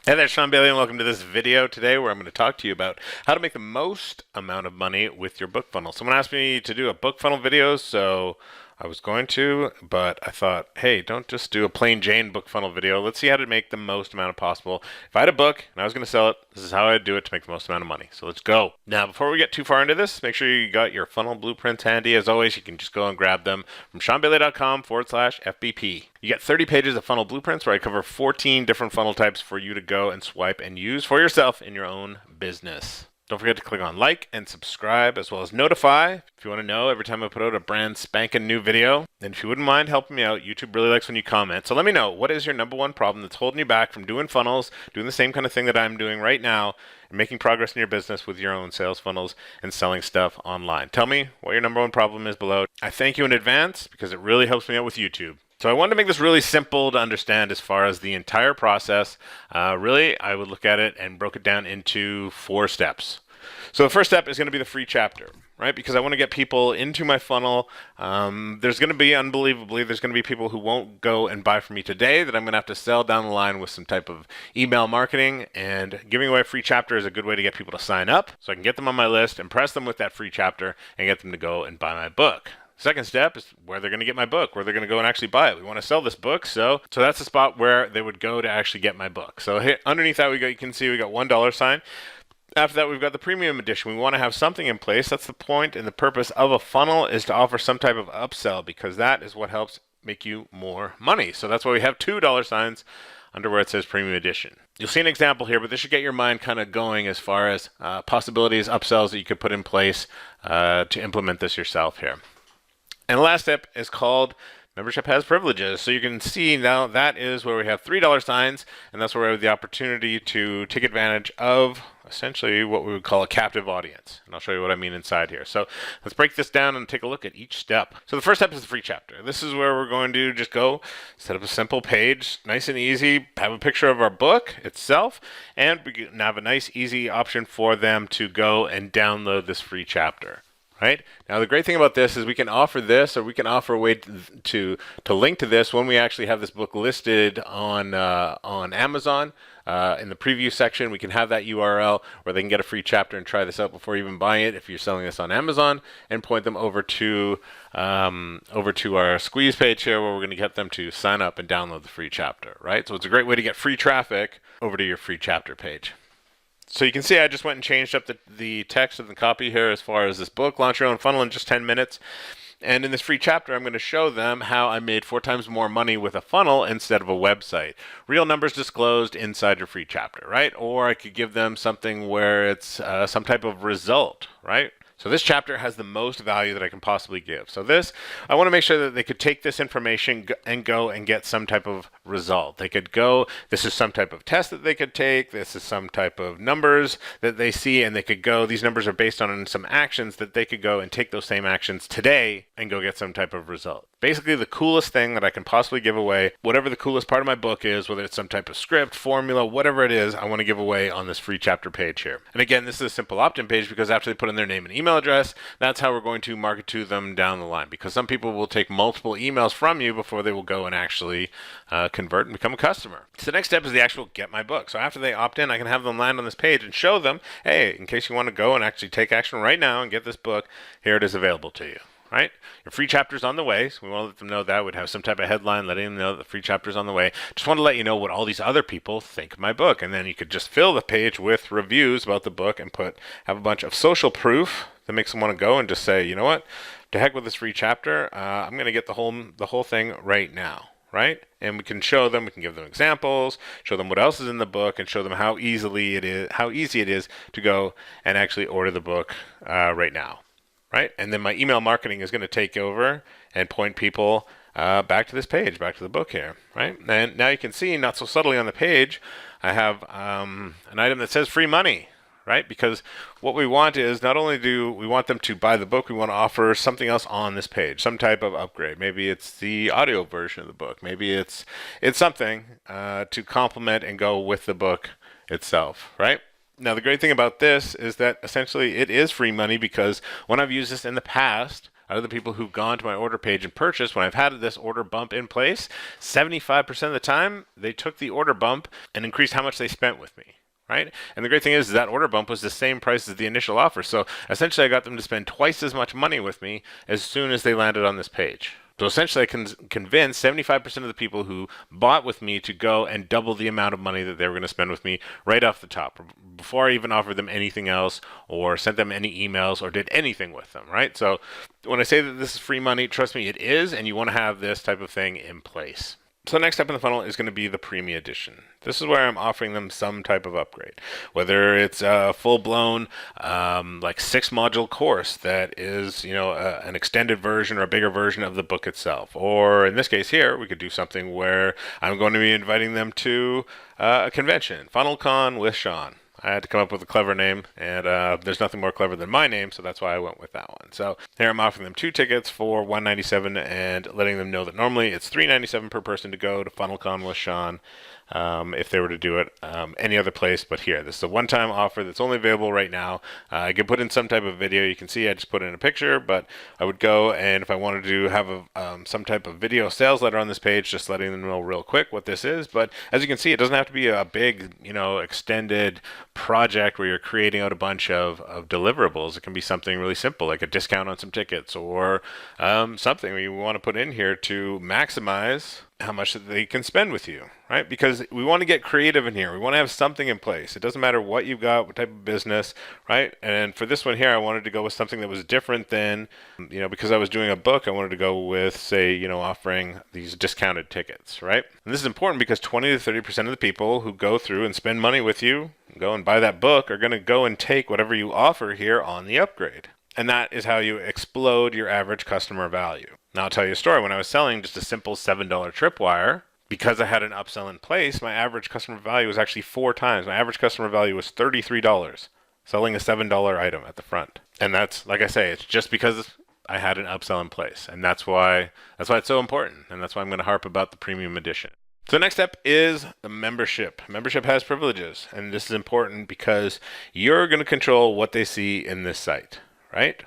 Hey there, Sean Bailey, and welcome to this video today where I'm going to talk to you about how to make the most amount of money with your book funnel. Someone asked me to do a book funnel video, so I was going to, but I thought, hey, don't just do a plain Jane book funnel video. Let's see how to make the most amount of possible. If I had a book and I was going to sell it, this is how I'd do it to make the most amount of money. So let's go. Now, before we get too far into this, make sure you got your funnel blueprints handy. As always, you can just go and grab them from seanbailey.com/FBP. You get 30 pages of funnel blueprints where I cover 14 different funnel types for you to go and swipe and use for yourself in your own business. Don't forget to click on like and subscribe, as well as notify if you want to know every time I put out a brand spanking new video. And if you wouldn't mind helping me out, YouTube really likes when you comment. So let me know, what is your number one problem that's holding you back from doing funnels, doing the same kind of thing that I'm doing right now, and making progress in your business with your own sales funnels and selling stuff online? Tell me what your number one problem is below. I thank you in advance because it really helps me out with YouTube. So I wanted to make this really simple to understand as far as the entire process. Really, I would look at it and broke it down into 4 steps. So the first step is going to be the free chapter, right? Because I want to get people into my funnel. There's going to be, unbelievably, there's going to be people who won't go and buy from me today that I'm going to have to sell down the line with some type of email marketing. And giving away a free chapter is a good way to get people to sign up so I can get them on my list, impress them with that free chapter, and get them to go and buy my book. Second step is where they're going to get my book, where they're going to go and actually buy it. We want to sell this book, so that's the spot where they would go to actually get my book. So here, underneath that, you can see we got $1 sign. After that, we've got the premium edition. We want to have something in place. That's the point and the purpose of a funnel, is to offer some type of upsell, because that is what helps make you more money. So that's why we have $2 signs under where it says premium edition. You'll see an example here, but this should get your mind kind of going as far as possibilities, upsells that you could put in place to implement this yourself here. And the last step is called Membership Has Privileges. So you can see now that is where we have $3 signs, and that's where we have the opportunity to take advantage of essentially what we would call a captive audience. And I'll show you what I mean inside here. So let's break this down and take a look at each step. So the first step is the free chapter. This is where we're going to just go set up a simple page, nice and easy, have a picture of our book itself, and we can have a nice, easy option for them to go and download this free chapter. Right? Now, the great thing about this is we can offer this, or we can offer a way to link to this when we actually have this book listed on Amazon. In the preview section, we can have that URL where they can get a free chapter and try this out before even buying it if you're selling this on Amazon, and point them over to our squeeze page here, where we're going to get them to sign up and download the free chapter. Right? So it's a great way to get free traffic over to your free chapter page. So you can see I just went and changed up the text of the copy here as far as this book, Launch Your Own Funnel in Just 10 Minutes. And in this free chapter, I'm going to show them how I made 4 times more money with a funnel instead of a website. Real numbers disclosed inside your free chapter, right? Or I could give them something where it's some type of result, right? So this chapter has the most value that I can possibly give. So this, I want to make sure that they could take this information and go and get some type of result. They could go, this is some type of test that they could take, this is some type of numbers that they see, and they could go, these numbers are based on some actions that they could go and take those same actions today and go get some type of result. Basically, the coolest thing that I can possibly give away, whatever the coolest part of my book is, whether it's some type of script, formula, whatever it is, I want to give away on this free chapter page here. And again, this is a simple opt-in page because after they put in their name and email address, that's how we're going to market to them down the line, because some people will take multiple emails from you before they will go and actually convert and become a customer. So the next step is the actual get my book. So after they opt in, I can have them land on this page and show them, hey, in case you want to go and actually take action right now and get this book, here it is available to you. Right? Your free chapter's on the way, so we want to let them know that. We'd have some type of headline letting them know that the free chapter's on the way. Just want to let you know what all these other people think of my book. And then you could just fill the page with reviews about the book and have a bunch of social proof that makes them want to go and just say, you know what, to heck with this free chapter, I'm going to get the whole thing right now. Right? And we can show them, we can give them examples, show them what else is in the book, and show them how easy it is to go and actually order the book right now. Right? And then my email marketing is going to take over and point people back to this page, back to the book here. Right? And now you can see, not so subtly on the page, I have an item that says free money. Right? Because what we want is, not only do we want them to buy the book, we want to offer something else on this page, some type of upgrade. Maybe it's the audio version of the book. Maybe it's something to complement and go with the book itself. Right? Now, the great thing about this is that essentially it is free money, because when I've used this in the past, out of the people who've gone to my order page and purchased, when I've had this order bump in place, 75% of the time, they took the order bump and increased how much they spent with me. Right? And the great thing is that order bump was the same price as the initial offer. So essentially I got them to spend twice as much money with me as soon as they landed on this page. So essentially I can convince 75% of the people who bought with me to go and double the amount of money that they were going to spend with me right off the top, before I even offered them anything else or sent them any emails or did anything with them, right? So when I say that this is free money, trust me, it is, and you want to have this type of thing in place. So the next step in the funnel is going to be the premium edition. This is where I'm offering them some type of upgrade, whether it's a full-blown like 6-module course that is, an extended version or a bigger version of the book itself. Or in this case here, we could do something where I'm going to be inviting them to a convention, FunnelCon with Sean. I had to come up with a clever name, and there's nothing more clever than my name, so that's why I went with that one. So here I'm offering them 2 tickets for $197 and letting them know that normally it's $397 per person to go to FunnelCon with Sean. If they were to do it any other place but here. This is a one-time offer that's only available right now. I could put in some type of video. You can see I just put in a picture, but I would go, and if I wanted to have some type of video sales letter on this page, just letting them know real quick what this is. But as you can see, it doesn't have to be a big, extended project where you're creating out a bunch of deliverables. It can be something really simple, like a discount on some tickets, or something we want to put in here to maximize how much that they can spend with you, right? Because we want to get creative in here. We want to have something in place. It doesn't matter what you've got, what type of business, right? And for this one here, I wanted to go with something that was different than, because I was doing a book, I wanted to go with, say, offering these discounted tickets, right? And this is important because 20 to 30% of the people who go through and spend money with you, go and buy that book, are going to go and take whatever you offer here on the upgrade. And that is how you explode your average customer value. Now I'll tell you a story. When I was selling just a simple $7 tripwire, because I had an upsell in place, my average customer value was actually 4 times. My average customer value was $33, selling a $7 item at the front. And that's, like I say, it's just because I had an upsell in place. And that's why it's so important. And that's why I'm going to harp about the premium edition. So the next step is the membership. Membership has privileges. And this is important because you're going to control what they see in this site, right?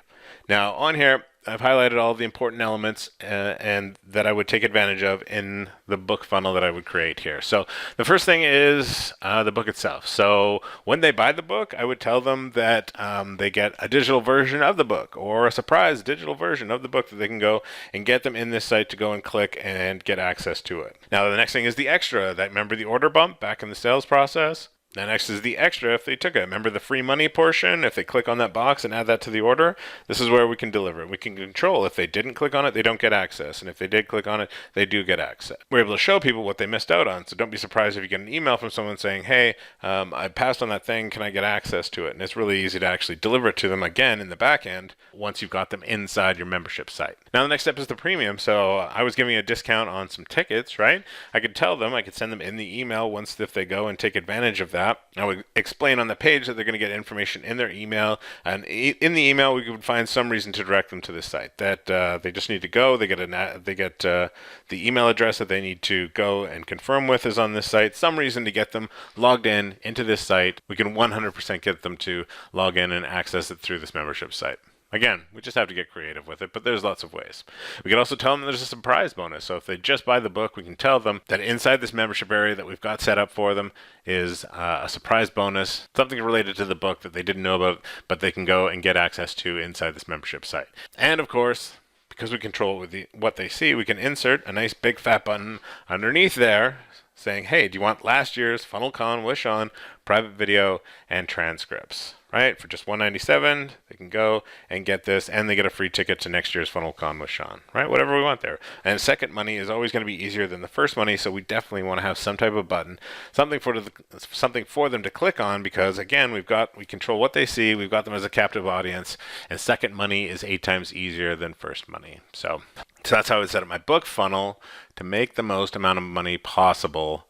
Now on here, I've highlighted all the important elements and that I would take advantage of in the book funnel that I would create here. So the first thing is the book itself. So when they buy the book, I would tell them that they get a digital version of the book or a surprise digital version of the book that they can go and get them in this site to go and click and get access to it. Now the next thing is the extra. Remember the order bump back in the sales process? Now next is the extra if they took it. Remember the free money portion? If they click on that box and add that to the order, this is where we can deliver it. We can control. If they didn't click on it, they don't get access. And if they did click on it, they do get access. We're able to show people what they missed out on. So don't be surprised if you get an email from someone saying, hey, I passed on that thing. Can I get access to it? And it's really easy to actually deliver it to them again in the back end once you've got them inside your membership site. Now the next step is the premium. So I was giving a discount on some tickets, right? I could tell them, I could send them in the email once if they go and take advantage of that. I would explain on the page that they're going to get information in their email, and in the email we would find some reason to direct them to this site. That they just need to go. They get the email address that they need to go and confirm with is on this site. Some reason to get them logged in into this site. We can 100% get them to log in and access it through this membership site. Again, we just have to get creative with it, but there's lots of ways. We can also tell them there's a surprise bonus. So if they just buy the book, we can tell them that inside this membership area that we've got set up for them is a surprise bonus, something related to the book that they didn't know about, but they can go and get access to inside this membership site. And of course, because we control what they see, we can insert a nice big fat button underneath there saying, hey, do you want last year's FunnelCon with Sean private video and transcripts? Right? For just $197, they can go and get this, and they get a free ticket to next year's FunnelCon with Sean. Right? Whatever we want there. And second money is always going to be easier than the first money, so we definitely want to have some type of button, something for them to click on, because again, we control what they see, we've got them as a captive audience, and second money is 8 times easier than first money. So that's how I set up my book funnel to make the most amount of money possible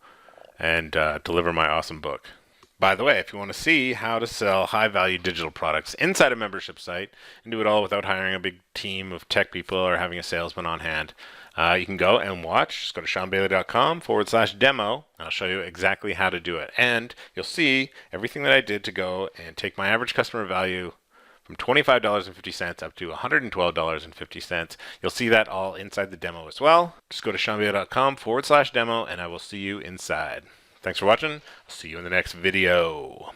and deliver my awesome book. By the way, if you want to see how to sell high-value digital products inside a membership site and do it all without hiring a big team of tech people or having a salesman on hand, you can go and watch. Just go to seanbailey.com/demo. I'll show you exactly how to do it. And you'll see everything that I did to go and take my average customer value from $25.50 up to $112.50. You'll see that all inside the demo as well. Just go to seanbailey.com/demo and I will see you inside. Thanks for watching. I'll see you in the next video.